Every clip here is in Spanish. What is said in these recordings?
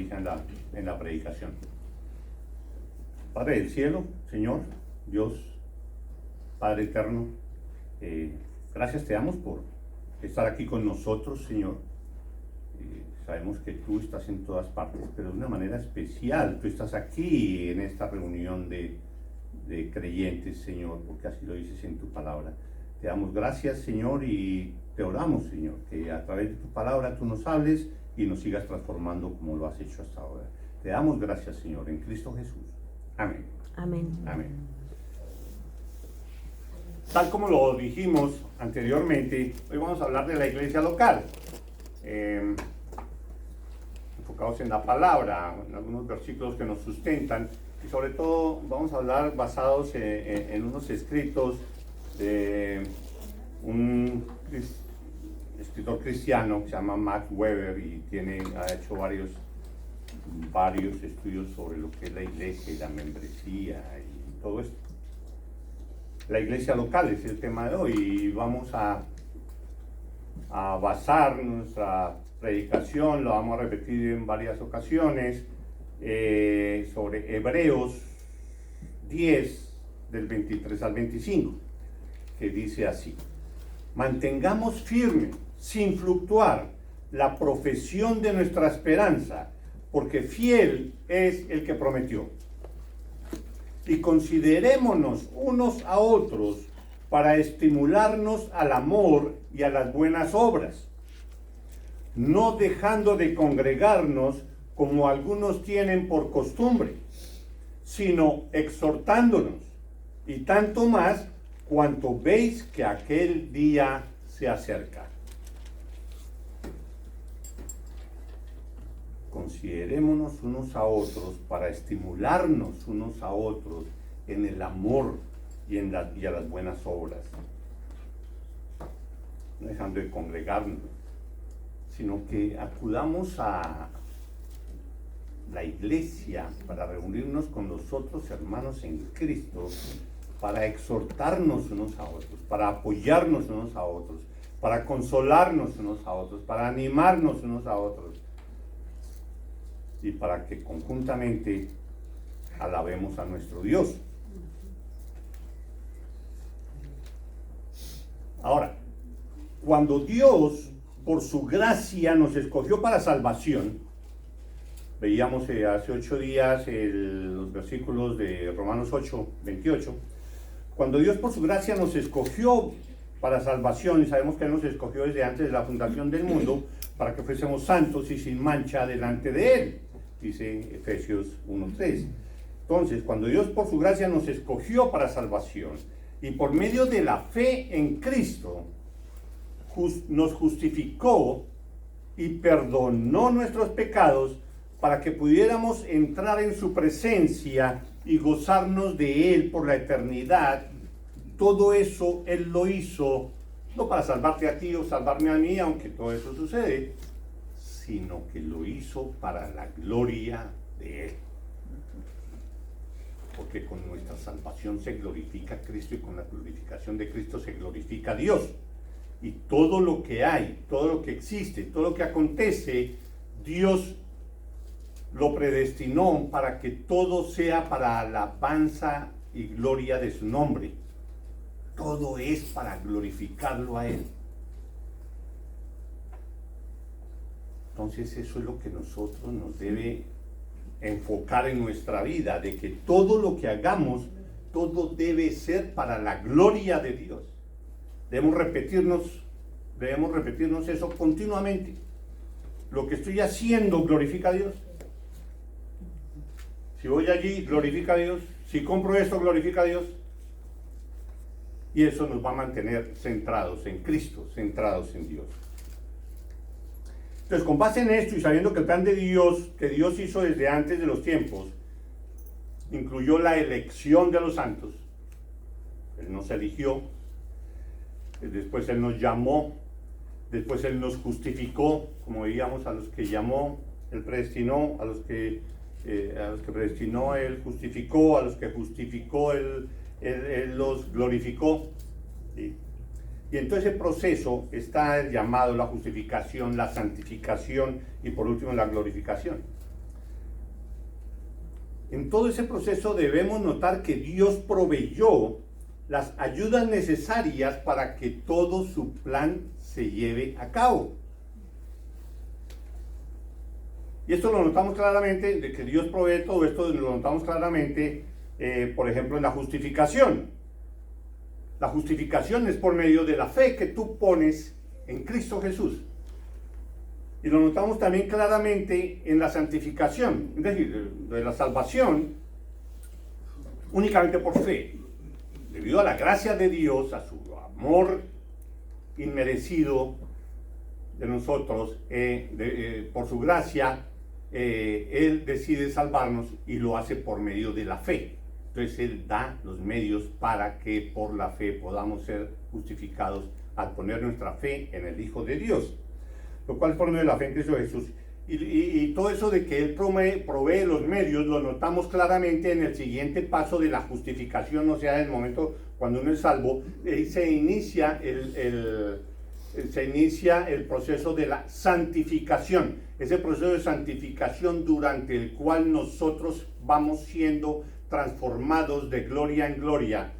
bendiga en la predicación. Padre del cielo, Señor, Dios, Padre eterno, gracias te damos por estar aquí con nosotros, Señor. Sabemos que tú estás en todas partes, pero de una manera especial tú estás aquí en esta reunión de creyentes, Señor, porque así lo dices en tu palabra. Te damos gracias, Señor, y te oramos, Señor, que a través de tu palabra tú nos hables y nos sigas transformando como lo has hecho hasta ahora. Te damos gracias, Señor, en Cristo Jesús. Amén. Amén. Amén. Tal como lo dijimos anteriormente, hoy vamos a hablar de la iglesia local. Enfocados en la palabra, en algunos versículos que nos sustentan, y sobre todo vamos a hablar basados en unos escritos de un escritor cristiano que se llama Max Weber y ha hecho varios estudios sobre lo que es la iglesia y la membresía y todo esto. La iglesia local es el tema de hoy y vamos a basar nuestra predicación, lo vamos a repetir en varias ocasiones, sobre Hebreos 10 del 23 al 25, que dice así: mantengamos firme, sin fluctuar, la profesión de nuestra esperanza, porque fiel es el que prometió. Y considerémonos unos a otros para estimularnos al amor y a las buenas obras, no dejando de congregarnos como algunos tienen por costumbre, sino exhortándonos, y tanto más cuanto veis que aquel día se acerca. Considerémonos unos a otros para estimularnos unos a otros en el amor y a las buenas obras, no dejando de congregarnos, sino que acudamos a la iglesia para reunirnos con los otros hermanos en Cristo, para exhortarnos unos a otros, para apoyarnos unos a otros, para consolarnos unos a otros, para animarnos unos a otros, y para que conjuntamente alabemos a nuestro Dios. Ahora, cuando Dios, por su gracia, nos escogió para salvación, veíamos hace 8 días los versículos de Romanos 8, 28, cuando Dios por su gracia nos escogió para salvación, y sabemos que Él nos escogió desde antes de la fundación del mundo, para que fuésemos santos y sin mancha delante de Él, dice Efesios 1:3. Entonces, cuando Dios por su gracia nos escogió para salvación, y por medio de la fe en Cristo, nos justificó y perdonó nuestros pecados para que pudiéramos entrar en su presencia y gozarnos de Él por la eternidad. Todo eso Él lo hizo, no para salvarte a ti o salvarme a mí, aunque todo eso sucede, sino que lo hizo para la gloria de Él. Porque con nuestra salvación se glorifica a Cristo y con la glorificación de Cristo se glorifica a Dios. Y todo lo que hay, todo lo que existe, todo lo que acontece, Dios lo predestinó para que todo sea para alabanza y gloria de su nombre. Todo es para glorificarlo a Él. Entonces eso es lo que nosotros nos debe enfocar en nuestra vida, de que todo lo que hagamos, todo debe ser para la gloria de Dios. Debemos repetirnos eso continuamente. Lo que estoy haciendo glorifica a Dios. Si voy allí, glorifica a Dios. Si compro esto, glorifica a Dios. Y eso nos va a mantener centrados en Cristo, centrados en Dios. Entonces, con base en esto y sabiendo que el plan de Dios, que Dios hizo desde antes de los tiempos, incluyó la elección de los santos. Él nos eligió, después Él nos llamó, después Él nos justificó, como veíamos, a los que llamó, Él predestinó, a los que predestinó, Él justificó, a los que justificó, Él los glorificó. ¿Sí? Y en todo ese proceso está el llamado, la justificación, la santificación y por último la glorificación. En todo ese proceso debemos notar que Dios proveyó las ayudas necesarias para que todo su plan se lleve a cabo. Y esto lo notamos claramente, de que Dios provee todo esto, lo notamos claramente, por ejemplo, en la justificación. La justificación es por medio de la fe que tú pones en Cristo Jesús. Y lo notamos también claramente en la santificación, es decir, de la salvación, únicamente por fe. Debido a la gracia de Dios, a su amor inmerecido de nosotros, por su gracia, Él decide salvarnos y lo hace por medio de la fe. Entonces Él da los medios para que por la fe podamos ser justificados al poner nuestra fe en el Hijo de Dios, lo cual es por medio de la fe en Cristo Jesús. Y todo eso de que Él provee los medios lo notamos claramente en el siguiente paso de la justificación, o sea, en el momento cuando uno es salvo, se inicia el proceso de la santificación, ese proceso de santificación durante el cual nosotros vamos siendo transformados de gloria en gloria,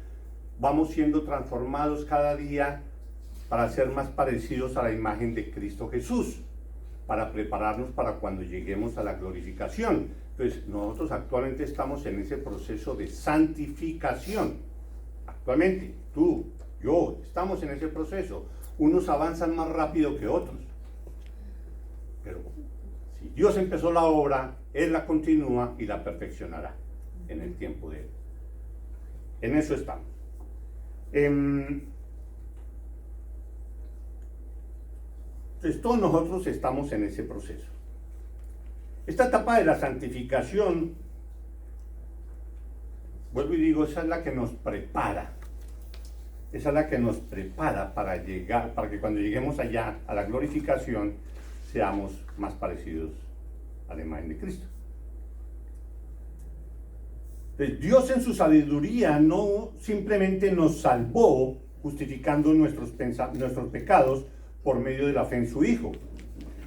vamos siendo transformados cada día para ser más parecidos a la imagen de Cristo Jesús, para prepararnos para cuando lleguemos a la glorificación. Entonces, nosotros actualmente estamos en ese proceso de santificación. Actualmente, tú, yo, estamos en ese proceso. Unos avanzan más rápido que otros. Pero si Dios empezó la obra, Él la continúa y la perfeccionará en el tiempo de Él. En eso estamos. Entonces, todos nosotros estamos en ese proceso. Esta etapa de la santificación, vuelvo y digo, esa es la que nos prepara. Esa es la que nos prepara para llegar, para que cuando lleguemos allá a la glorificación, seamos más parecidos a la imagen de Cristo. Entonces, Dios en su sabiduría no simplemente nos salvó justificando nuestros pecados por medio de la fe en su Hijo,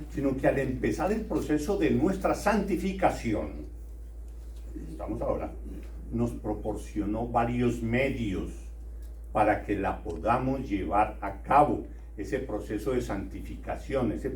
sino que al empezar el proceso de nuestra santificación, estamos ahora, nos proporcionó varios medios para que la podamos llevar a cabo, ese proceso de santificación, ese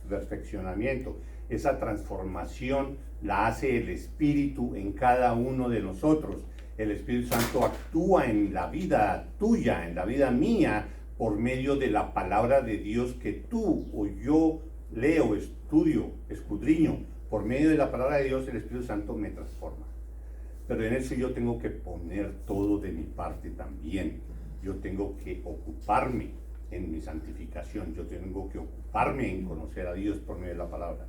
perfeccionamiento, esa transformación la hace el Espíritu en cada uno de nosotros. El Espíritu Santo actúa en la vida tuya, en la vida mía, por medio de la palabra de Dios que tú o yo leo, estudio, escudriño. Por medio de la palabra de Dios el Espíritu Santo me transforma. Pero en eso yo tengo que poner todo de mi parte también. Yo tengo que ocuparme en mi santificación. Yo tengo que ocuparme en conocer a Dios por medio de la palabra.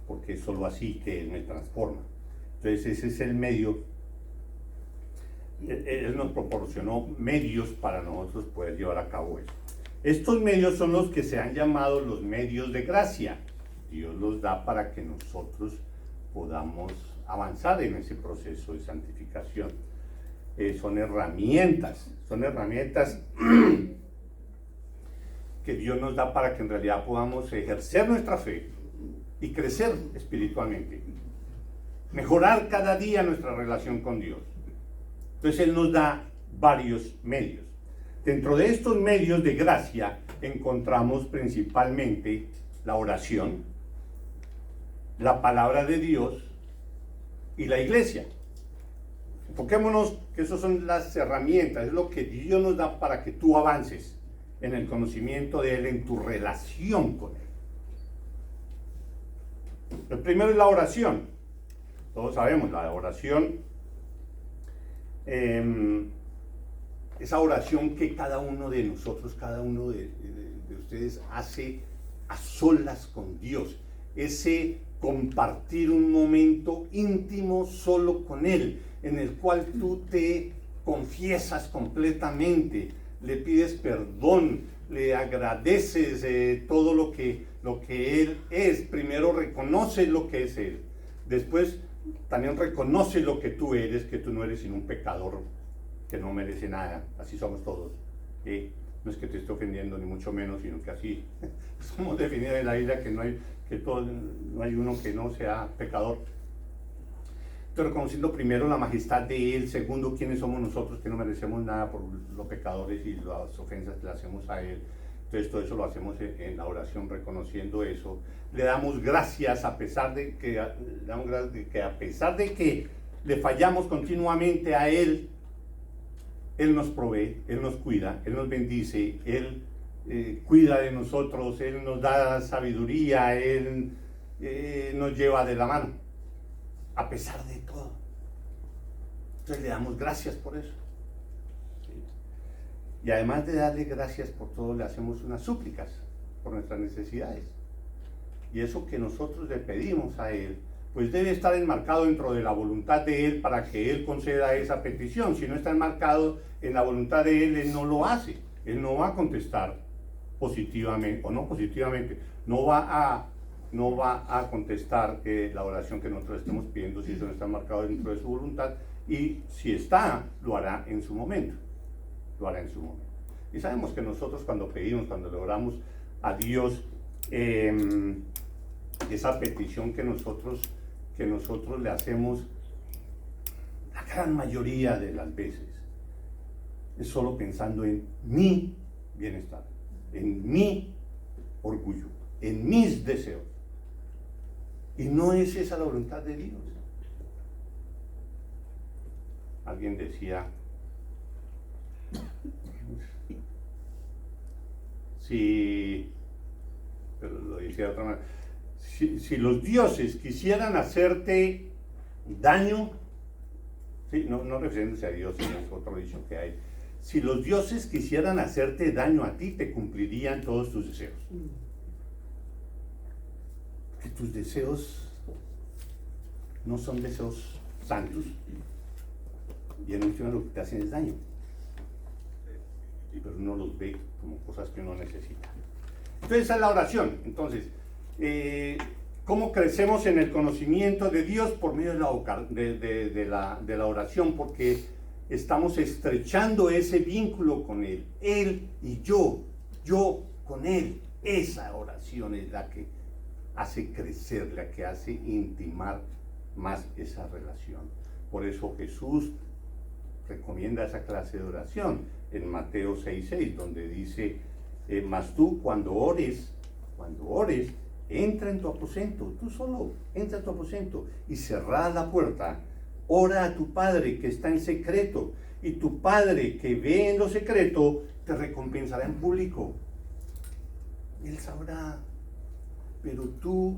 Porque es solo así que Él me transforma. Entonces ese es el medio. Él nos proporcionó medios para nosotros poder llevar a cabo eso. Estos medios son los que se han llamado los medios de gracia. Dios los da para que nosotros podamos avanzar en ese proceso de santificación. Son herramientas que Dios nos da para que en realidad podamos ejercer nuestra fe y crecer espiritualmente, mejorar cada día nuestra relación con Dios. Entonces Él nos da varios medios. Dentro de estos medios de gracia encontramos principalmente la oración, la palabra de Dios y la iglesia. Enfoquémonos que esas son las herramientas, es lo que Dios nos da para que tú avances en el conocimiento de Él, en tu relación con Él. El primero es la oración. Todos sabemos, la oración, esa oración que cada uno de nosotros, cada uno de ustedes hace a solas con Dios, ese compartir un momento íntimo solo con Él, en el cual tú te confiesas completamente, le pides perdón, le agradeces todo lo que Él es. Primero reconoces lo que es Él, después también reconoce lo que tú eres, que tú no eres sino un pecador que no merece nada. Así somos todos. No es que te esté ofendiendo ni mucho menos, sino que así somos definidos en la Biblia, que no hay uno que no sea pecador. reconociendo primero la majestad de Él, segundo, quiénes somos nosotros, que no merecemos nada por los pecadores y las ofensas que le hacemos a Él. Entonces todo eso lo hacemos en la oración, reconociendo eso. Le damos gracias a pesar de que, a pesar de que le fallamos continuamente a Él, Él nos provee, Él nos cuida, Él nos bendice, Él cuida de nosotros, Él nos da sabiduría, Él nos lleva de la mano, a pesar de todo. Entonces le damos gracias por eso. Y además de darle gracias por todo, le hacemos unas súplicas por nuestras necesidades. Y eso que nosotros le pedimos a Él, pues debe estar enmarcado dentro de la voluntad de Él para que Él conceda esa petición. Si no está enmarcado en la voluntad de Él, Él no lo hace. Él no va a contestar positivamente, o no positivamente, no va a contestar la oración que nosotros estemos pidiendo si eso no está enmarcado dentro de su voluntad. Y si está, lo hará en su momento. Lo hará en su momento. Y sabemos que nosotros cuando pedimos, cuando le oramos a Dios, esa petición que nosotros le hacemos, la gran mayoría de las veces, es solo pensando en mi bienestar, en mi orgullo, en mis deseos. Y no es esa la voluntad de Dios. Alguien decía, pero lo decía de otra manera, si los dioses quisieran hacerte daño, ¿sí? no refiriéndose a Dios, sino es otro dicho que hay, si los dioses quisieran hacerte daño a ti, te cumplirían todos tus deseos. Que tus deseos no son deseos santos, y en última lo que te hacen es daño. Pero uno los ve como cosas que uno necesita. Entonces esa es la oración. Entonces, ¿cómo crecemos en el conocimiento de Dios? Por medio de la oración, porque estamos estrechando ese vínculo con Él. Él y yo con Él. Esa oración es la que hace crecer, la que hace intimar más esa relación. Por eso Jesús recomienda esa clase de oración en Mateo 6:6, donde dice, mas tú cuando ores, entra en tu aposento, tú solo entra en tu aposento y cerrada la puerta, ora a tu Padre que está en secreto, y tu Padre que ve en lo secreto te recompensará en público. Él sabrá, pero tú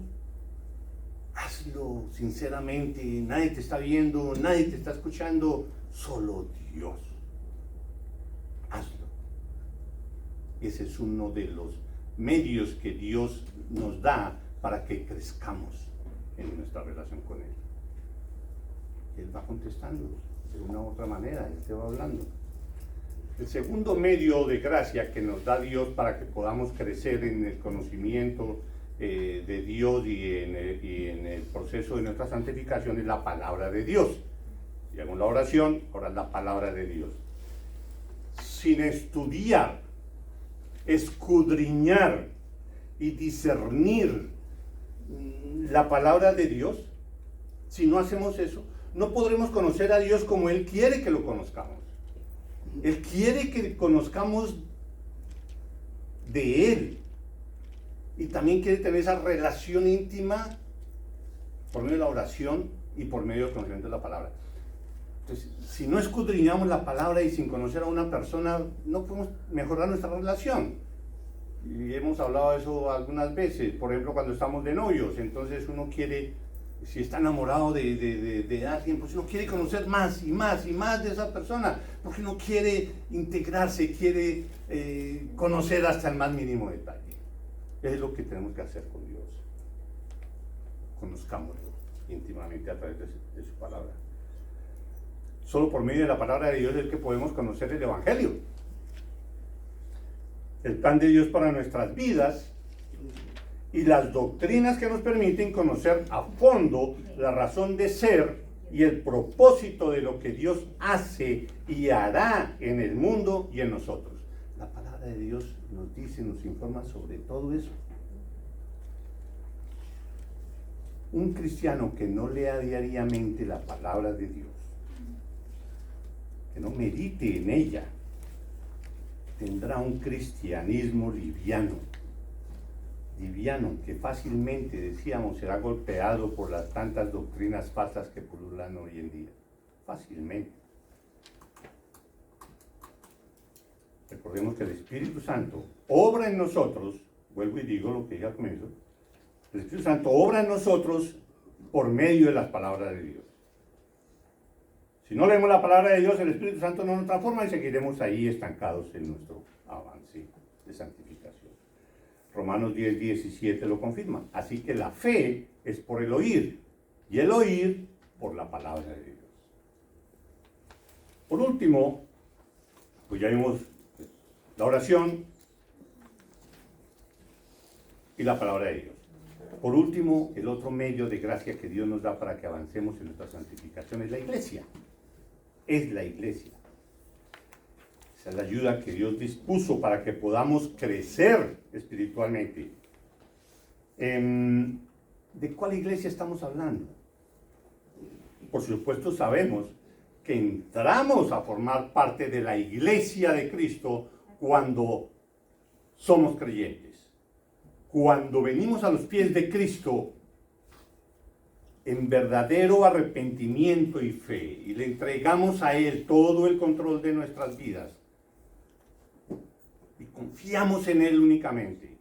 hazlo sinceramente, nadie te está viendo, nadie te está escuchando, solo Dios. Hazlo. Ese es uno de los medios que Dios nos da para que crezcamos en nuestra relación con Él. Él va contestando de una u otra manera, Él te va hablando. El segundo medio de gracia que nos da Dios para que podamos crecer en el conocimiento de Dios y en el proceso de nuestra santificación es la palabra de Dios. Llegó la oración, ahora es la palabra de Dios. Sin estudiar, escudriñar y discernir la palabra de Dios, si no hacemos eso, no podremos conocer a Dios como Él quiere que lo conozcamos. Él quiere que conozcamos de Él. Y también quiere tener esa relación íntima por medio de la oración y por medio del conocimiento de la palabra. Entonces, si no escudriñamos la palabra y sin conocer a una persona, no podemos mejorar nuestra relación. Y hemos hablado de eso algunas veces. Por ejemplo, cuando estamos de novios, entonces uno quiere, si está enamorado de alguien, pues uno quiere conocer más y más y más de esa persona, porque uno quiere integrarse, quiere conocer hasta el más mínimo detalle. Es lo que tenemos que hacer con Dios. Conozcámoslo íntimamente a través de su palabra. Solo por medio de la palabra de Dios es que podemos conocer el Evangelio. El plan de Dios para nuestras vidas y las doctrinas que nos permiten conocer a fondo la razón de ser y el propósito de lo que Dios hace y hará en el mundo y en nosotros. La palabra de Dios nos dice, nos informa sobre todo eso. Un cristiano que no lea diariamente la palabra de Dios, que no medite en ella, tendrá un cristianismo liviano, que fácilmente, decíamos, será golpeado por las tantas doctrinas falsas que pululan hoy en día. Fácilmente. Recordemos que el Espíritu Santo obra en nosotros, vuelvo y digo lo que dije al comienzo, el Espíritu Santo obra en nosotros por medio de las palabras de Dios. Si no leemos la palabra de Dios, el Espíritu Santo no nos transforma y seguiremos ahí estancados en nuestro avance de santificación. Romanos 10:17 lo confirma. Así que la fe es por el oír, y el oír por la palabra de Dios. Por último, pues ya vimos la oración y la palabra de Dios. Por último, el otro medio de gracia que Dios nos da para que avancemos en nuestra santificación es la iglesia. Es la iglesia. Esa es la ayuda que Dios dispuso para que podamos crecer espiritualmente. ¿De cuál iglesia estamos hablando? Por supuesto sabemos que entramos a formar parte de la iglesia de Cristo cuando somos creyentes. Cuando venimos a los pies de Cristo en verdadero arrepentimiento y fe y le entregamos a Él todo el control de nuestras vidas y confiamos en Él únicamente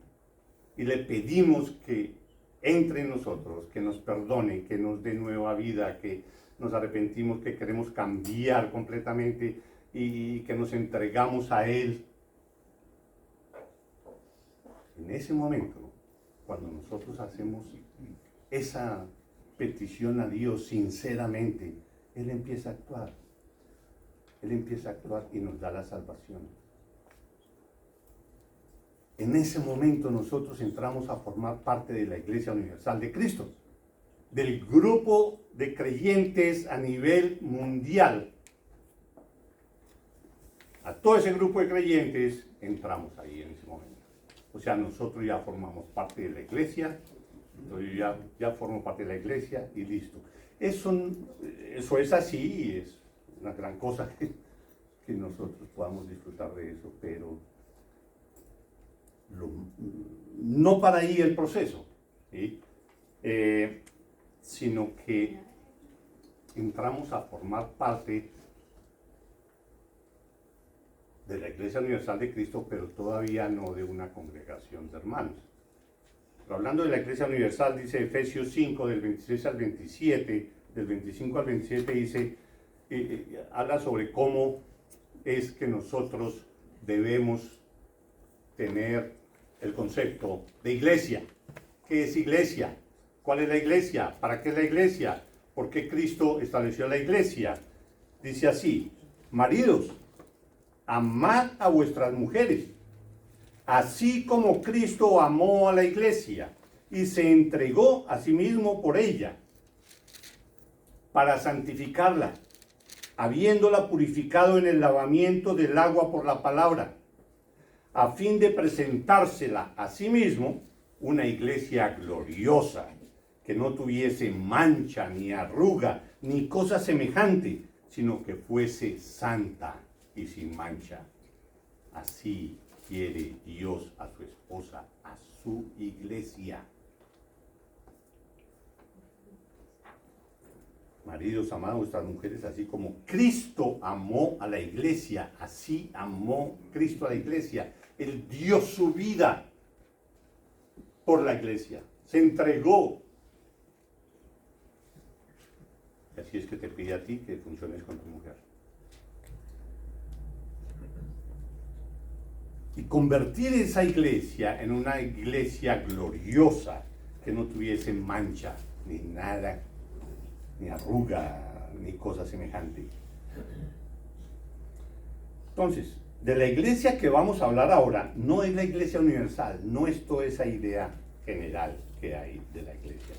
y le pedimos que entre en nosotros, que nos perdone, que nos dé nueva vida, que nos arrepentimos, que queremos cambiar completamente y que nos entregamos a Él. En ese momento, cuando nosotros hacemos esa petición a Dios sinceramente, Él empieza a actuar. Él empieza a actuar y nos da la salvación. En ese momento nosotros entramos a formar parte de la Iglesia Universal de Cristo, del grupo de creyentes a nivel mundial. A todo ese grupo de creyentes entramos ahí en ese momento. O sea, nosotros ya formamos parte de la iglesia, yo ya formo parte de la iglesia y listo. Eso es así y es una gran cosa que nosotros podamos disfrutar de eso, pero no para ahí el proceso, ¿sí? Sino que entramos a formar parte de la Iglesia Universal de Cristo, pero todavía no de una congregación de hermanos. Pero hablando de la Iglesia Universal, dice Efesios 5, del 26 al 27, del 25 al 27, dice, habla sobre cómo es que nosotros debemos tener el concepto de iglesia. ¿Qué es iglesia? ¿Cuál es la iglesia? ¿Para qué es la iglesia? ¿Por qué Cristo estableció la iglesia? Dice así, maridos, amad a vuestras mujeres, así como Cristo amó a la iglesia y se entregó a sí mismo por ella, para santificarla, habiéndola purificado en el lavamiento del agua por la palabra, a fin de presentársela a sí mismo una iglesia gloriosa, que no tuviese mancha, ni arruga, ni cosa semejante, sino que fuese santa y sin mancha. Así quiere Dios a su esposa, a su iglesia. Maridos, amad a vuestras mujeres, así como Cristo amó a la iglesia, así amó Cristo a la iglesia. Él dio su vida por la iglesia, se entregó. Y así es que te pide a ti que funciones con tu mujer. Y convertir esa iglesia en una iglesia gloriosa, que no tuviese mancha, ni nada, ni arruga, ni cosa semejante. Entonces, de la iglesia que vamos a hablar ahora, no es la iglesia universal, no es toda esa idea general que hay de la iglesia,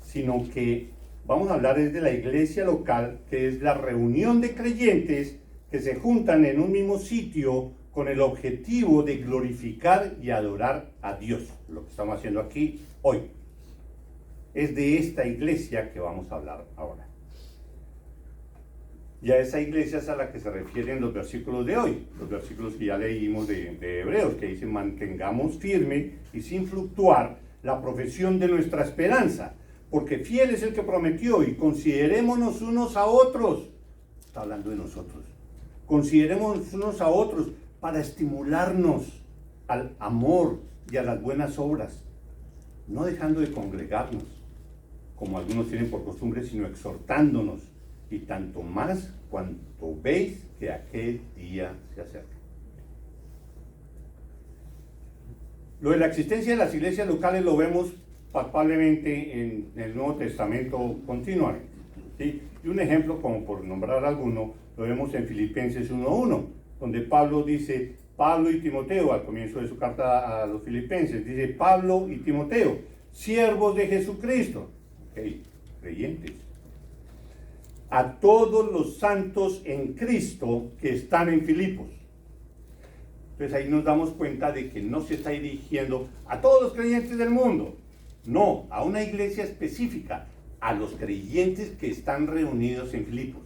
sino que vamos a hablar de la iglesia local, que es la reunión de creyentes que se juntan en un mismo sitio con el objetivo de glorificar y adorar a Dios, lo que estamos haciendo aquí hoy. es de esta iglesia que vamos a hablar ahora. Y a esa iglesia es a la que se refieren los versículos de hoy, los versículos que ya leímos de Hebreos, que dicen: mantengamos firme y sin fluctuar la profesión de nuestra esperanza, porque fiel es el que prometió, y considerémonos unos a otros. Está hablando de nosotros. Considerémonos unos a otros para estimularnos al amor y a las buenas obras, no dejando de congregarnos, como algunos tienen por costumbre, sino exhortándonos, y tanto más cuanto veis que aquel día se acerca. Lo de la existencia de las iglesias locales lo vemos palpablemente en el Nuevo Testamento continuamente, ¿sí? Y un ejemplo, como por nombrar alguno, lo vemos en Filipenses 1:1, donde Pablo dice: Pablo y Timoteo, al comienzo de su carta a los Filipenses, dice: Pablo y Timoteo, siervos de Jesucristo, creyentes, a todos los santos en Cristo que están en Filipos. Entonces ahí nos damos cuenta de que no se está dirigiendo a todos los creyentes del mundo, no, a una iglesia específica, a los creyentes que están reunidos en Filipos,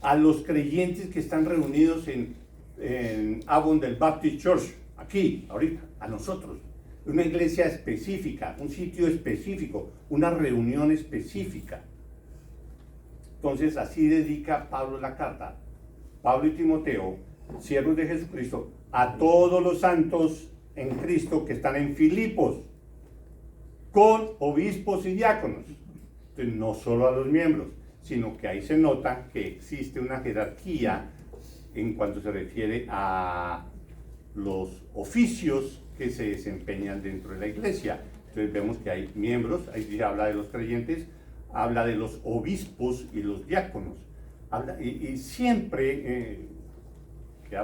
a los creyentes que están reunidos en Avondale Baptist Church, aquí, ahorita, a nosotros. Una iglesia específica, un sitio específico, una reunión específica. Entonces así dedica Pablo la carta. Pablo y Timoteo, siervos de Jesucristo, a todos los santos en Cristo que están en Filipos, con obispos y diáconos. Entonces, no solo a los miembros, sino que ahí se nota que existe una jerarquía en cuanto se refiere a los oficios que se desempeñan dentro de la iglesia. Entonces vemos que hay miembros, ahí se habla de los creyentes, habla de los obispos y los diáconos. Y siempre que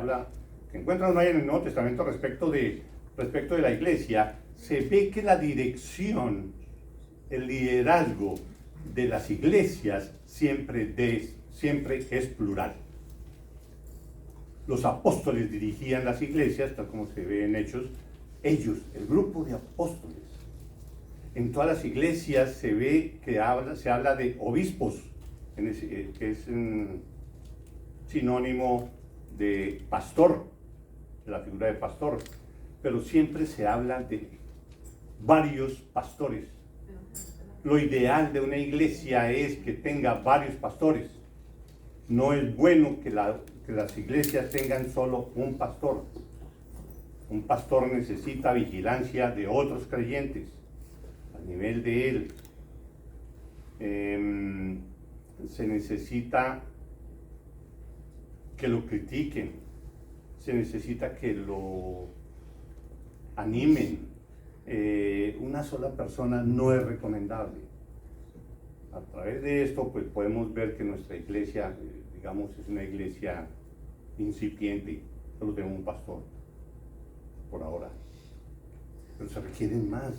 encuentran en el Nuevo Testamento respecto de la iglesia, se ve que la dirección, el liderazgo de las iglesias siempre es plural. Los apóstoles dirigían las iglesias, tal como se ve en Hechos, ellos, el grupo de apóstoles. En todas las iglesias se ve que se habla de obispos, que es un sinónimo de pastor, de la figura de pastor, pero siempre se habla de varios pastores. Lo ideal de una iglesia es que tenga varios pastores. No es bueno que las iglesias tengan solo un pastor. Un pastor necesita vigilancia de otros creyentes a nivel de él. Se necesita que lo critiquen, se necesita que lo animen. Una sola persona no es recomendable. A través de esto, pues podemos ver que nuestra iglesia, digamos, es una iglesia incipiente. Solo tenemos un pastor por ahora, pero se requieren más.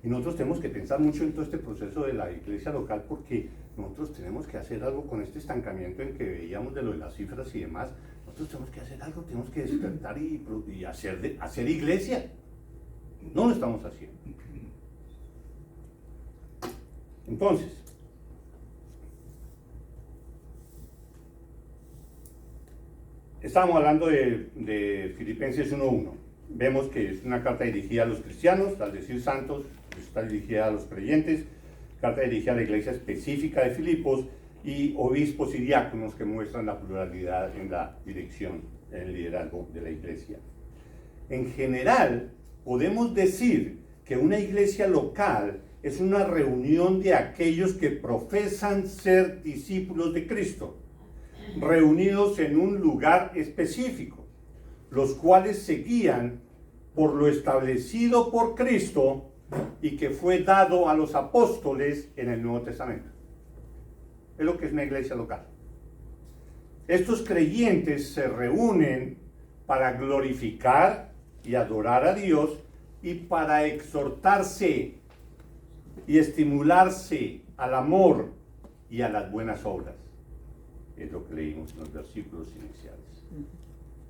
Y nosotros tenemos que pensar mucho en todo este proceso de la iglesia local, porque nosotros tenemos que hacer algo con este estancamiento en que veíamos de lo de las cifras y demás. Nosotros tenemos que hacer algo, tenemos que despertar y hacer iglesia. No lo estamos haciendo. Entonces, estamos hablando de Filipenses 1:1. Vemos que es una carta dirigida a los cristianos, al decir santos, está dirigida a los creyentes, carta dirigida a la iglesia específica de Filipos, y obispos y diáconos que muestran la pluralidad en la dirección, en el liderazgo de la iglesia. En general, podemos decir que una iglesia local es una reunión de aquellos que profesan ser discípulos de Cristo, reunidos en un lugar específico, los cuales se guían por lo establecido por Cristo y que fue dado a los apóstoles en el Nuevo Testamento. Es lo que es una iglesia local. Estos creyentes se reúnen para glorificar y adorar a Dios y para exhortarse y estimularse al amor y a las buenas obras. Es lo que leímos en los versículos iniciales.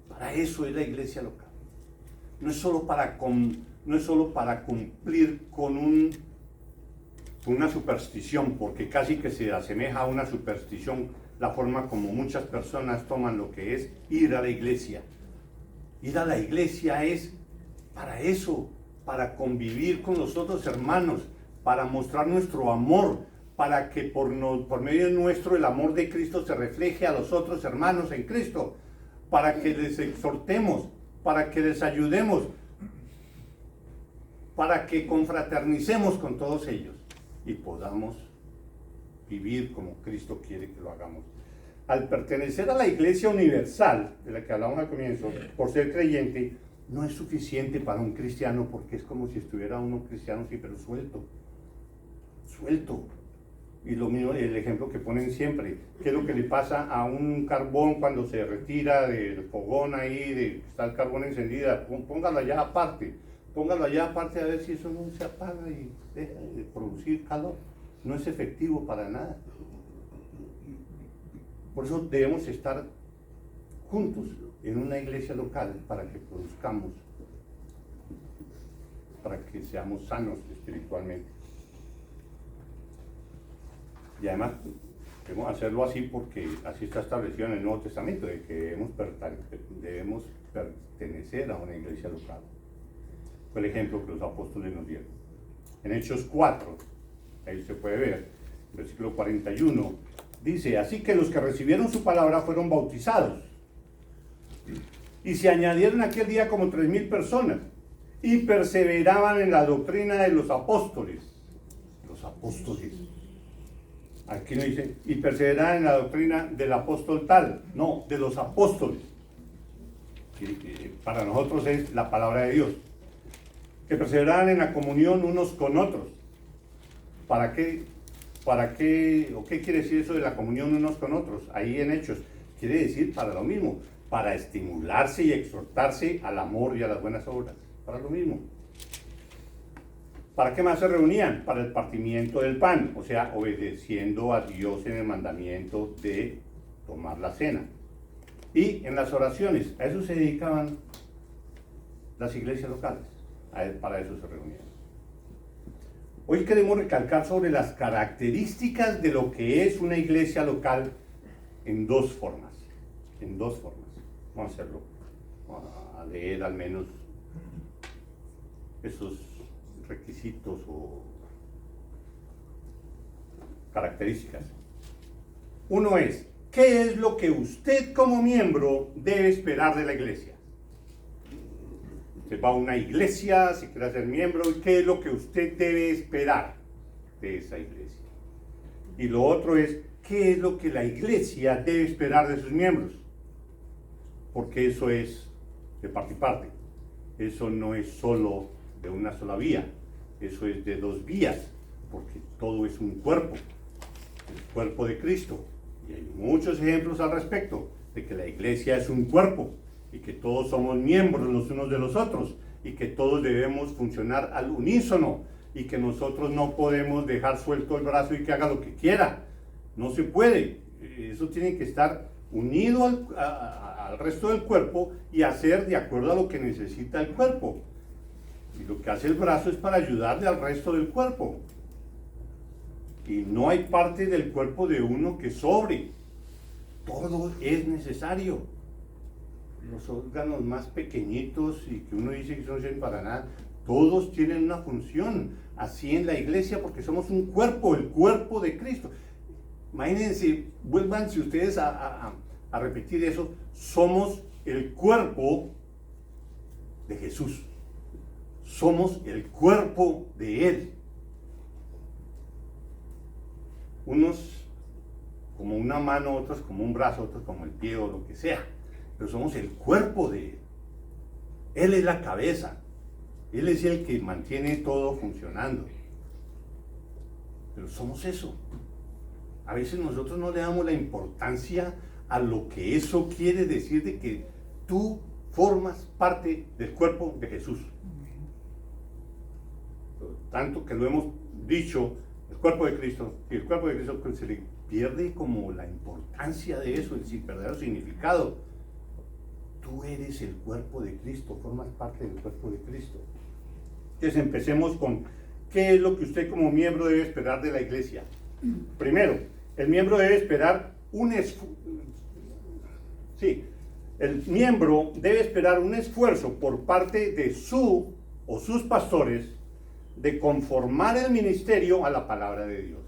Para eso es la iglesia local. No es solo para cumplir con un una superstición, porque casi que se asemeja a una superstición la forma como muchas personas toman lo que es ir a la iglesia. Ir a la iglesia es para eso, para convivir con los otros hermanos, para mostrar nuestro amor, para que por medio de nuestro el amor de Cristo se refleje a los otros hermanos en Cristo, para que les exhortemos, para que les ayudemos, para que confraternicemos con todos ellos y podamos vivir como Cristo quiere que lo hagamos. Al pertenecer a la Iglesia Universal, de la que hablamos al comienzo, por ser creyente, no es suficiente para un cristiano, porque es como si estuviera uno cristiano, sí, pero suelto. Y lo mismo, el ejemplo que ponen siempre, ¿qué es lo que le pasa a un carbón cuando se retira del fogón ahí, está el carbón encendida? Póngalo allá aparte a ver si eso no se apaga y deja de producir calor. No es efectivo para nada. Por eso debemos estar juntos en una iglesia local para que produzcamos, para que seamos sanos espiritualmente. Y además debemos hacerlo así porque así está establecido en el Nuevo Testamento, de que debemos pertenecer a una iglesia local. Fue el ejemplo que los apóstoles nos dieron. En Hechos 4, ahí se puede ver, versículo 41, dice: así que los que recibieron su palabra fueron bautizados, y se añadieron aquel día como 3,000 personas, y perseveraban en la doctrina de los apóstoles. Los apóstoles. Aquí no dice, y perseveraban en la doctrina del apóstol tal, no, de los apóstoles. Para nosotros es la palabra de Dios. Que perseveraban en la comunión unos con otros. ¿Para qué? ¿O qué quiere decir eso de la comunión unos con otros? Ahí en Hechos, quiere decir para lo mismo, para estimularse y exhortarse al amor y a las buenas obras, para lo mismo. ¿Para qué más se reunían? Para el partimiento del pan, o sea, obedeciendo a Dios en el mandamiento de tomar la cena. Y en las oraciones, a eso se dedicaban las iglesias locales, para eso se reunían. Hoy queremos recalcar sobre las características de lo que es una iglesia local en dos formas. Vamos a hacerlo, a leer al menos esos requisitos o características. Uno es, ¿qué es lo que usted como miembro debe esperar de la iglesia? Usted va a una iglesia, si quiere ser miembro, ¿y qué es lo que usted debe esperar de esa iglesia? Y lo otro es, ¿qué es lo que la iglesia debe esperar de sus miembros? Porque eso es de parte y parte. Eso no es solo de una sola vía, eso es de dos vías, porque todo es un cuerpo, el cuerpo de Cristo. Y hay muchos ejemplos al respecto, de que la iglesia es un cuerpo, y que todos somos miembros los unos de los otros, y que todos debemos funcionar al unísono, y que nosotros no podemos dejar suelto el brazo y que haga lo que quiera. No se puede. Eso tiene que estar unido al resto del cuerpo y hacer de acuerdo a lo que necesita el cuerpo. Y lo que hace el brazo es para ayudarle al resto del cuerpo. Y no hay parte del cuerpo de uno que sobre. Todo es necesario. Los órganos más pequeñitos y que uno dice que no sirven para nada, todos tienen una función. Así en la iglesia, porque somos un cuerpo, el cuerpo de Cristo. Imagínense, vuélvanse ustedes a repetir eso. Somos el cuerpo de Jesús. Somos el cuerpo de Él. Unos como una mano, otros como un brazo, otros como el pie o lo que sea. Pero somos el cuerpo de Él. Él es la cabeza. Él es el que mantiene todo funcionando. Pero somos eso. A veces nosotros no le damos la importancia a lo que eso quiere decir, de que tú formas parte del cuerpo de Jesús. Tanto que lo hemos dicho, el cuerpo de Cristo, y el cuerpo de Cristo, pues se le pierde como la importancia de eso, el verdadero significado. Tú eres el cuerpo de Cristo, formas parte del cuerpo de Cristo. Entonces empecemos con ¿qué es lo que usted como miembro debe esperar de la iglesia? Primero, el miembro debe esperar el miembro debe esperar un esfuerzo por parte de su o sus pastores de conformar el ministerio a la palabra de Dios.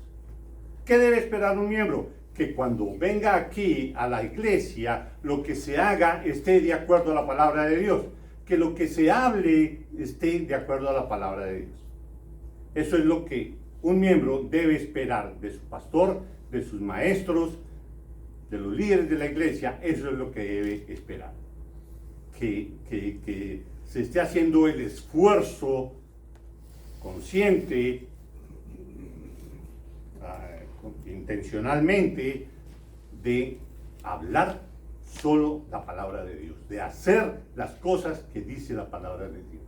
¿Qué debe esperar un miembro? Que cuando venga aquí a la iglesia, lo que se haga esté de acuerdo a la palabra de Dios. Que lo que se hable esté de acuerdo a la palabra de Dios. Eso es lo que un miembro debe esperar de su pastor, de sus maestros, de los líderes de la iglesia. Eso es lo que debe esperar. Que se esté haciendo el esfuerzo consciente, intencionalmente, de hablar solo la palabra de Dios, de hacer las cosas que dice la palabra de Dios.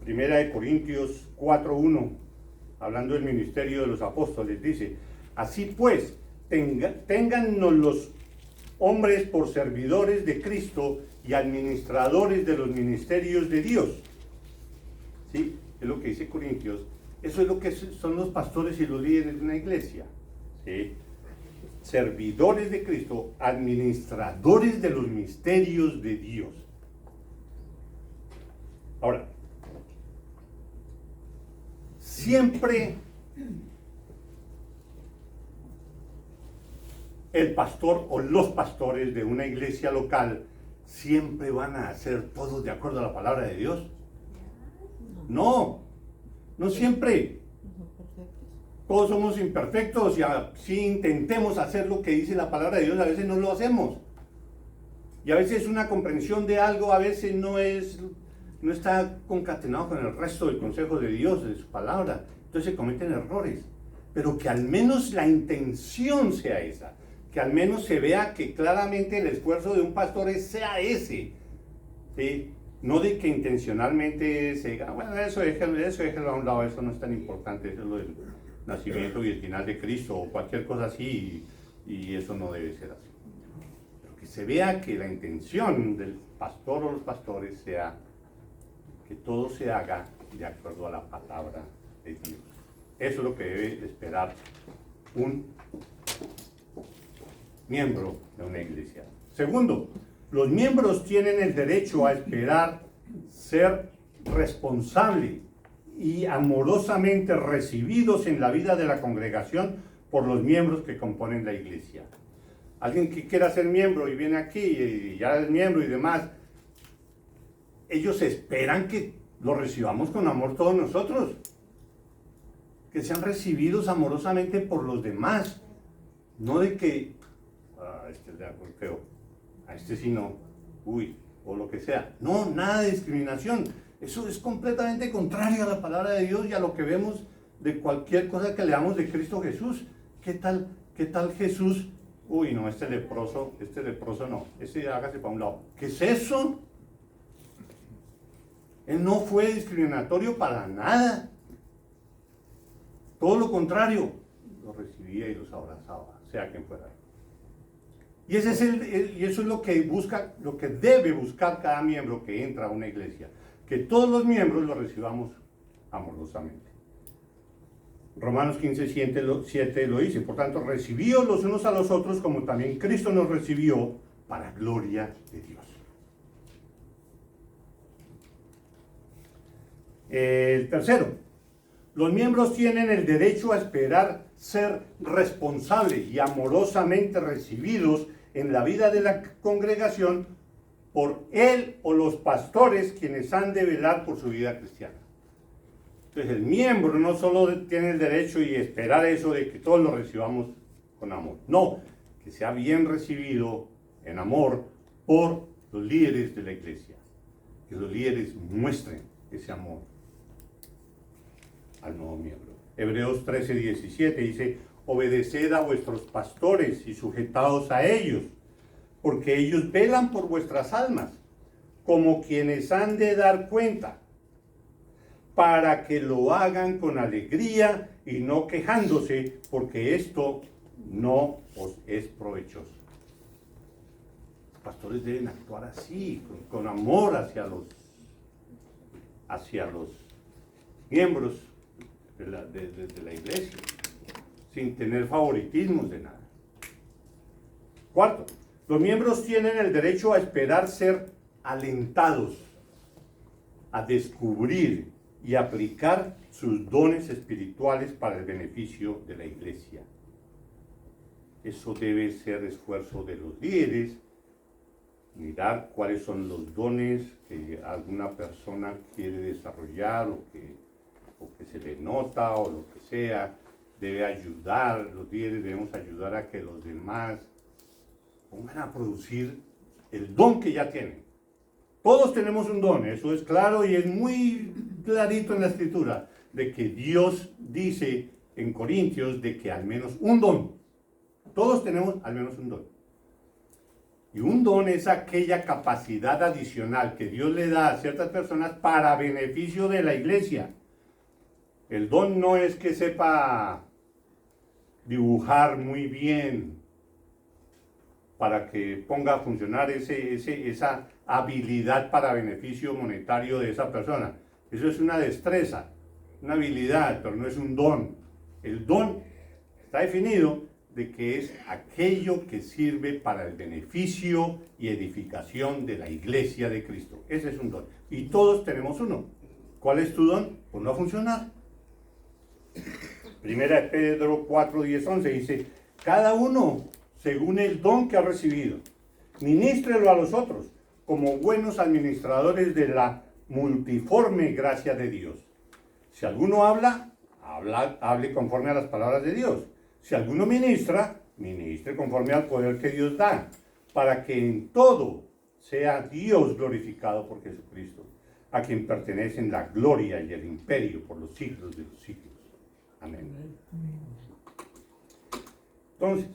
Primera de Corintios 4:1, hablando del ministerio de los apóstoles, dice: así pues, téngannos los hombres por servidores de Cristo y administradores de los ministerios de Dios. ¿Sí? Es lo que dice Corintios. Eso es lo que son los pastores y los líderes de una iglesia. ¿Sí? Servidores de Cristo, administradores de los misterios de Dios. Ahora, siempre el pastor o los pastores de una iglesia local siempre van a hacer todo de acuerdo a la palabra de Dios. No siempre. Todos somos imperfectos y si intentemos hacer lo que dice la palabra de Dios, a veces no lo hacemos. Y a veces una comprensión de algo a veces no está concatenado con el resto del consejo de Dios, de su palabra. Entonces se cometen errores. Pero que al menos la intención sea esa. Que al menos se vea que claramente el esfuerzo de un pastor sea ese. ¿Sí? No de que intencionalmente se diga, bueno, eso déjalo a un lado, eso no es tan importante, eso es lo del nacimiento y el final de Cristo o cualquier cosa así, y eso no debe ser así. Pero que se vea que la intención del pastor o los pastores sea que todo se haga de acuerdo a la palabra de Dios. Eso es lo que debe esperar un miembro de una iglesia. Segundo, los miembros tienen el derecho a esperar ser responsable y amorosamente recibidos en la vida de la congregación por los miembros que componen la iglesia. Alguien que quiera ser miembro y viene aquí y ya es miembro y demás, ellos esperan que lo recibamos con amor todos nosotros, que sean recibidos amorosamente por los demás, no de que este es de acuerdo feo, a este sí no, o lo que sea. No, nada de discriminación. Eso es completamente contrario a la palabra de Dios y a lo que vemos de cualquier cosa que leamos de Cristo Jesús. ¿Qué tal Jesús? No, este leproso no, hágase para un lado. ¿Qué es eso? Él no fue discriminatorio para nada. Todo lo contrario, los recibía y los abrazaba, sea quien fuera. Y eso es lo que debe buscar cada miembro que entra a una iglesia, que todos los miembros lo recibamos amorosamente. Romanos 15:7 lo dice: por tanto, recibíos los unos a los otros como también Cristo nos recibió para gloria de Dios. El tercero, los miembros tienen el derecho a esperar ser responsables y amorosamente recibidos en la vida de la congregación por él o los pastores quienes han de velar por su vida cristiana. Entonces el miembro no solo tiene el derecho y esperar eso de que todos lo recibamos con amor, no, que sea bien recibido en amor por los líderes de la iglesia, que los líderes muestren ese amor al nuevo miembro. Hebreos 13:17 dice: obedeced a vuestros pastores y sujetaos a ellos, porque ellos velan por vuestras almas, como quienes han de dar cuenta, para que lo hagan con alegría y no quejándose, porque esto no os es provechoso. Los pastores deben actuar así, con amor hacia los miembros de la iglesia, sin tener favoritismos de nada. Cuarto, los miembros tienen el derecho a esperar ser alentados a descubrir y aplicar sus dones espirituales para el beneficio de la iglesia. Eso debe ser esfuerzo de los líderes, mirar cuáles son los dones que alguna persona quiere desarrollar o que se le nota o lo que sea. Debe ayudar, los líderes debemos ayudar a que los demás pongan a producir el don que ya tienen. Todos tenemos un don, eso es claro y es muy clarito en la Escritura, de que Dios dice en Corintios de que al menos un don, todos tenemos al menos un don. Y un don es aquella capacidad adicional que Dios le da a ciertas personas para beneficio de la iglesia. El don no es que sepa dibujar muy bien para que ponga a funcionar esa habilidad para beneficio monetario de esa persona. Eso es una destreza, una habilidad, pero no es un don. El don está definido de que es aquello que sirve para el beneficio y edificación de la iglesia de Cristo. Ese es un don. Y todos tenemos uno. ¿Cuál es tu don? Pues no funcionar. Primera de Pedro 4, 10, 11 dice, cada uno según el don que ha recibido, ministrelo a los otros como buenos administradores de la multiforme gracia de Dios. Si alguno hable conforme a las palabras de Dios. Si alguno ministra, ministre conforme al poder que Dios da, para que en todo sea Dios glorificado por Jesucristo, a quien pertenecen la gloria y el imperio por los siglos de los siglos. Amén. Entonces,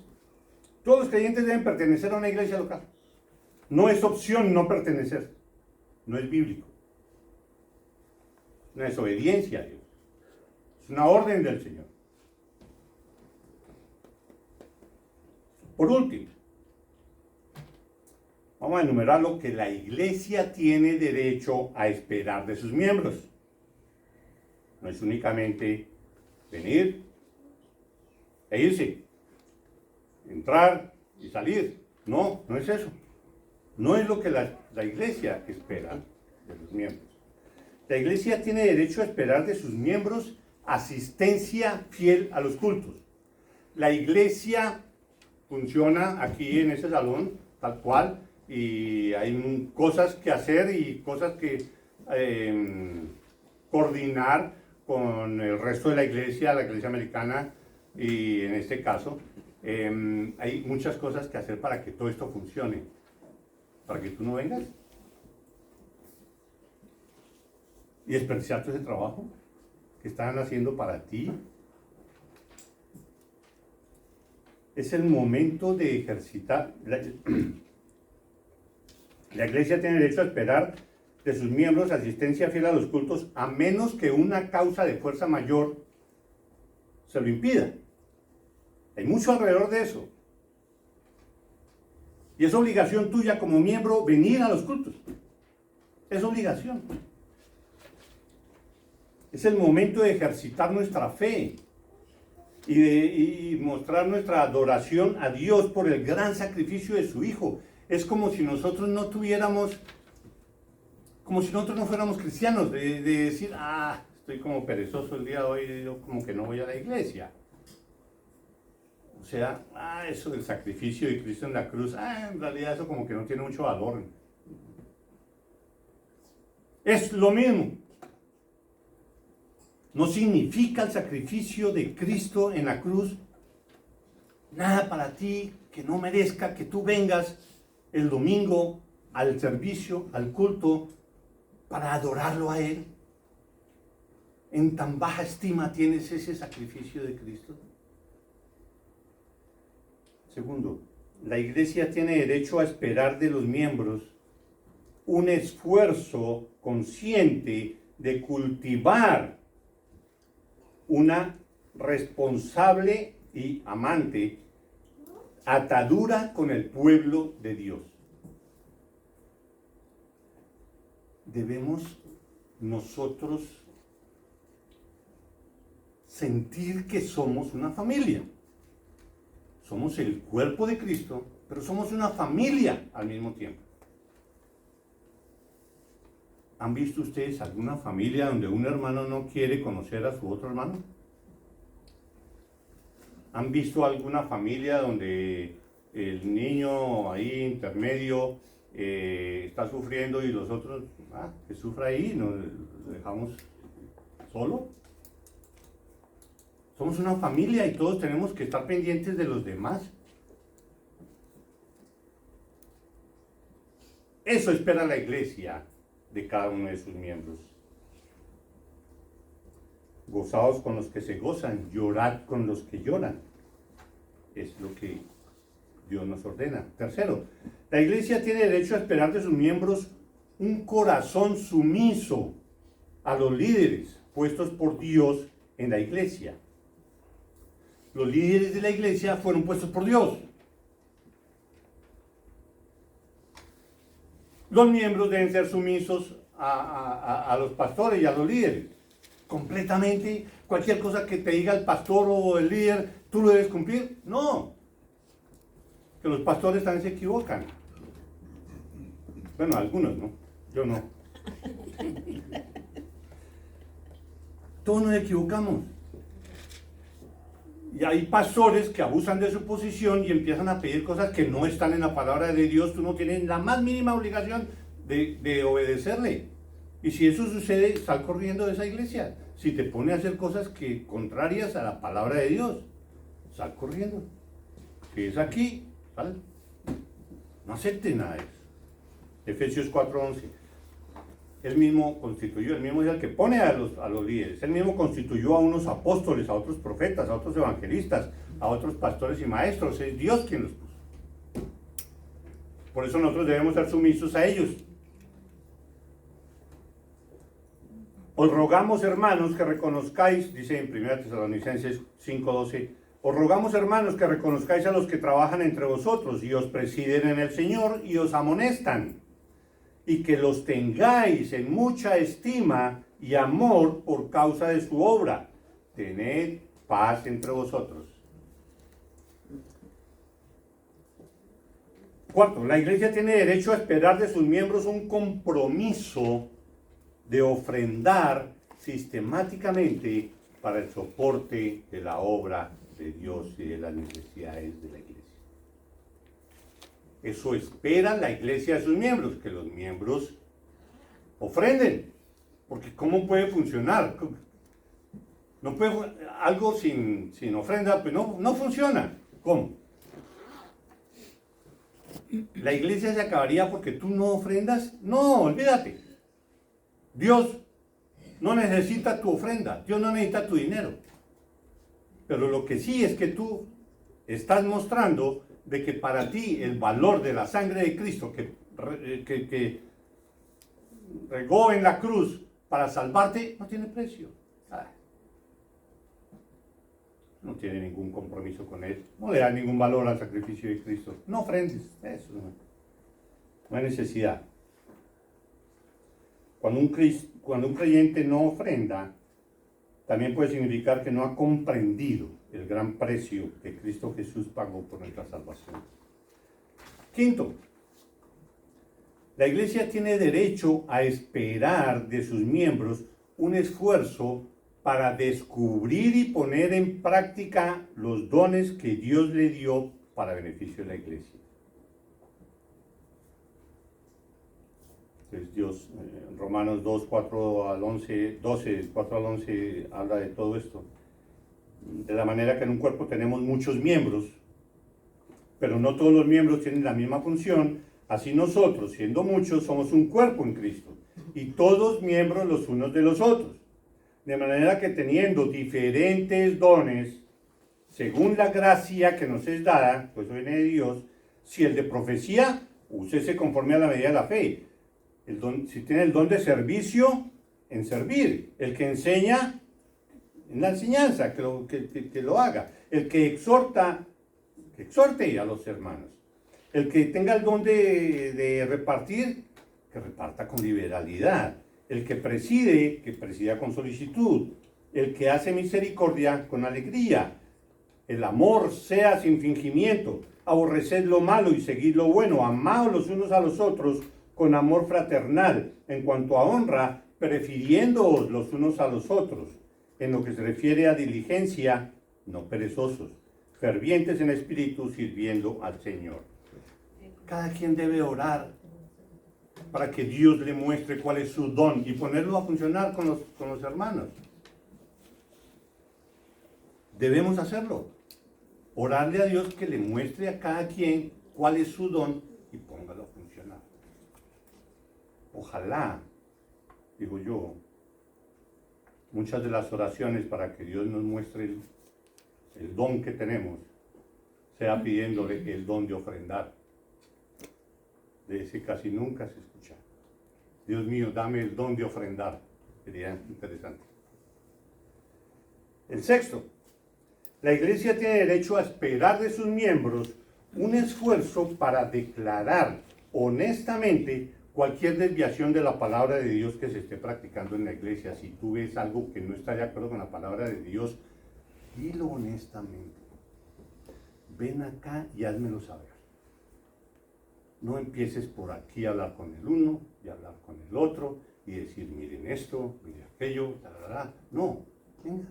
todos los creyentes deben pertenecer a una iglesia local. No es opción no pertenecer. No es bíblico. No es obediencia a Dios. Es una orden del Señor. Por último, vamos a enumerar lo que la iglesia tiene derecho a esperar de sus miembros. No es únicamente venir e irse, entrar y salir. No, no es eso. No es lo que la iglesia espera de los miembros. La iglesia tiene derecho a esperar de sus miembros asistencia fiel a los cultos. La iglesia funciona aquí en este salón, tal cual, y hay cosas que hacer y cosas que coordinar con el resto de la iglesia americana, y en este caso, hay muchas cosas que hacer para que todo esto funcione, para que tú no vengas y desperdiciar todo ese trabajo que están haciendo para ti. Es el momento de ejercitar. La iglesia tiene derecho a esperar de sus miembros asistencia fiel a los cultos, a menos que una causa de fuerza mayor se lo impida. Hay mucho alrededor de eso. Y es obligación tuya como miembro venir a los cultos. Es obligación. Es el momento de ejercitar nuestra fe y mostrar nuestra adoración a Dios por el gran sacrificio de su Hijo. Es como si nosotros no tuviéramos, como si nosotros no fuéramos cristianos, de decir, estoy como perezoso el día de hoy, yo como que no voy a la iglesia. O sea, eso del sacrificio de Cristo en la cruz, en realidad eso como que no tiene mucho valor. Es lo mismo. No significa el sacrificio de Cristo en la cruz nada para ti que no merezca que tú vengas el domingo al servicio, al culto, para adorarlo a Él. ¿En tan baja estima tienes ese sacrificio de Cristo? Segundo, la iglesia tiene derecho a esperar de los miembros un esfuerzo consciente de cultivar una responsable y amante atadura con el pueblo de Dios. Debemos nosotros sentir que somos una familia. Somos el cuerpo de Cristo, pero somos una familia al mismo tiempo. ¿Han visto ustedes alguna familia donde un hermano no quiere conocer a su otro hermano? ¿Han visto alguna familia donde el niño ahí intermedio está sufriendo y los otros, que sufra ahí, nos lo dejamos solo? Somos una familia y todos tenemos que estar pendientes de los demás. Eso espera la iglesia de cada uno de sus miembros. Gozaos con los que se gozan, llorad con los que lloran. Es lo que Dios nos ordena. Tercero, la iglesia tiene derecho a esperar de sus miembros un corazón sumiso a los líderes puestos por Dios en la iglesia. Los líderes de la iglesia fueron puestos por Dios. Los miembros deben ser sumisos a los pastores y a los líderes. Completamente, cualquier cosa que te diga el pastor o el líder, ¿tú lo debes cumplir? No. Que los pastores también se equivocan. Bueno, algunos, ¿no? Yo no. Todos nos equivocamos. Y hay pastores que abusan de su posición y empiezan a pedir cosas que no están en la palabra de Dios. Tú no tienes la más mínima obligación de obedecerle. Y si eso sucede, sal corriendo de esa iglesia. Si te pone a hacer cosas contrarias a la palabra de Dios, sal corriendo. Si es aquí, sal. No acepte nada de eso. Efesios 4:11. Él mismo constituyó, él mismo es el que pone a los líderes. Él mismo constituyó a unos apóstoles, a otros profetas, a otros evangelistas, a otros pastores y maestros. Es Dios quien los puso. Por eso nosotros debemos ser sumisos a ellos. Os rogamos, hermanos, que reconozcáis, dice en 1 Tesalonicenses 5:12, os rogamos, hermanos, que reconozcáis a los que trabajan entre vosotros y os presiden en el Señor y os amonestan, y que los tengáis en mucha estima y amor por causa de su obra. Tened paz entre vosotros. Cuarto, la iglesia tiene derecho a esperar de sus miembros un compromiso de ofrendar sistemáticamente para el soporte de la obra de Dios y de las necesidades de la iglesia. Eso espera la iglesia de sus miembros, que los miembros ofrenden. Porque ¿cómo puede funcionar? No puede, algo sin ofrenda, pues no funciona. ¿Cómo? ¿La iglesia se acabaría porque tú no ofrendas? No, olvídate. Dios no necesita tu ofrenda, Dios no necesita tu dinero. Pero lo que sí es que tú estás mostrando de que para ti el valor de la sangre de Cristo que regó en la cruz para salvarte no tiene precio. No tiene ningún compromiso con él, no le da ningún valor al sacrificio de Cristo. No ofrendes, eso no hay necesidad. Cuando un creyente no ofrenda, también puede significar que no ha comprendido el gran precio que Cristo Jesús pagó por nuestra salvación. Quinto, la iglesia tiene derecho a esperar de sus miembros un esfuerzo para descubrir y poner en práctica los dones que Dios le dio para beneficio de la iglesia. Entonces Dios, Romanos 2, 4 al 11, 12, 4 al 11 habla de todo esto. De la manera que en un cuerpo tenemos muchos miembros, pero no todos los miembros tienen la misma función, así nosotros, siendo muchos, somos un cuerpo en Cristo, y todos miembros los unos de los otros. De manera que teniendo diferentes dones, según la gracia que nos es dada, pues viene de Dios, si el de profecía, úsese conforme a la medida de la fe. Si tiene el don de servicio, en servir. El que enseña, en la enseñanza, que lo haga. El que exhorta, que exhorte a los hermanos. El que tenga el don de repartir, que reparta con liberalidad. El que preside, que presida con solicitud. el que hace misericordia con alegría. El amor sea sin fingimiento. Aborreced lo malo y seguid lo bueno. Amaos los unos a los otros con amor fraternal. En cuanto a honra, prefiriéndoos los unos a los otros. En lo que se refiere a diligencia, no perezosos, fervientes en espíritu, sirviendo al Señor. Cada quien debe orar para que Dios le muestre cuál es su don y ponerlo a funcionar con los hermanos. Debemos hacerlo. Orarle a Dios que le muestre a cada quien cuál es su don y póngalo a funcionar. Ojalá, digo yo, muchas de las oraciones para que Dios nos muestre el don que tenemos, sea pidiéndole el don de ofrendar. De ese casi nunca se escucha. Dios mío, dame el don de ofrendar. Sería interesante. El sexto, la iglesia tiene derecho a esperar de sus miembros un esfuerzo para declarar honestamente cualquier desviación de la palabra de Dios que se esté practicando en la iglesia. Si tú ves algo que no está de acuerdo con la palabra de Dios, dilo honestamente. Ven acá y házmelo saber. No empieces por aquí a hablar con el uno y hablar con el otro y decir, miren esto, miren aquello, tarará. No, venga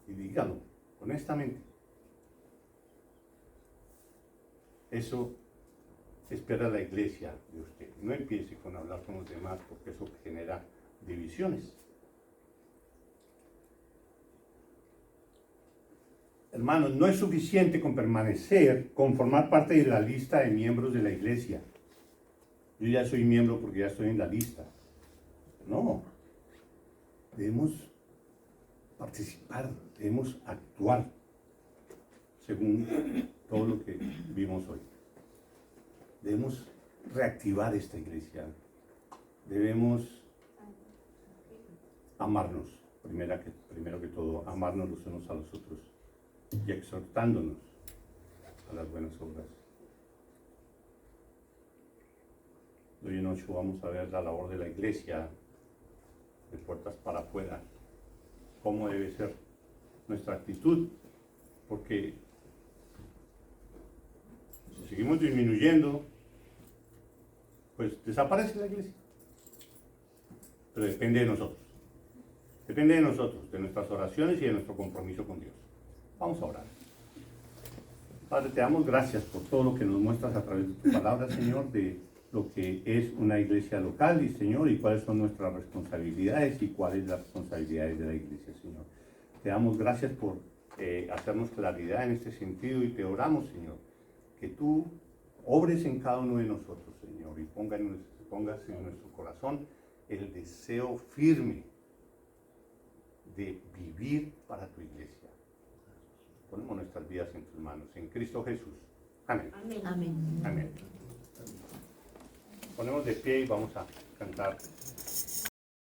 y dígalo honestamente. Eso espera la iglesia de usted. No empiece con hablar con los demás porque eso genera divisiones. Hermanos, no es suficiente con permanecer, con formar parte de la lista de miembros de la iglesia. Yo ya soy miembro porque ya estoy en la lista. No. Debemos participar, debemos actuar según todo lo que vimos hoy. Debemos reactivar esta iglesia. Debemos amarnos, primero que todo, amarnos los unos a los otros y exhortándonos a las buenas obras. Hoy en 8 vamos a ver la labor de la iglesia de puertas para afuera, cómo debe ser nuestra actitud, porque si seguimos disminuyendo, pues desaparece la iglesia. Pero depende de nosotros. Depende de nosotros, de nuestras oraciones y de nuestro compromiso con Dios. Vamos a orar. Padre, te damos gracias por todo lo que nos muestras a través de tu palabra, Señor, de lo que es una iglesia local, y Señor, y cuáles son nuestras responsabilidades y cuáles las responsabilidades de la iglesia, Señor. Te damos gracias por hacernos claridad en este sentido y te oramos, Señor, que tú obres en cada uno de nosotros, Señor, y pongas en nuestro corazón el deseo firme de vivir para tu iglesia. Ponemos nuestras vidas en tus manos, en Cristo Jesús. Amén. Amén. Amén. Ponemos de pie y vamos a cantar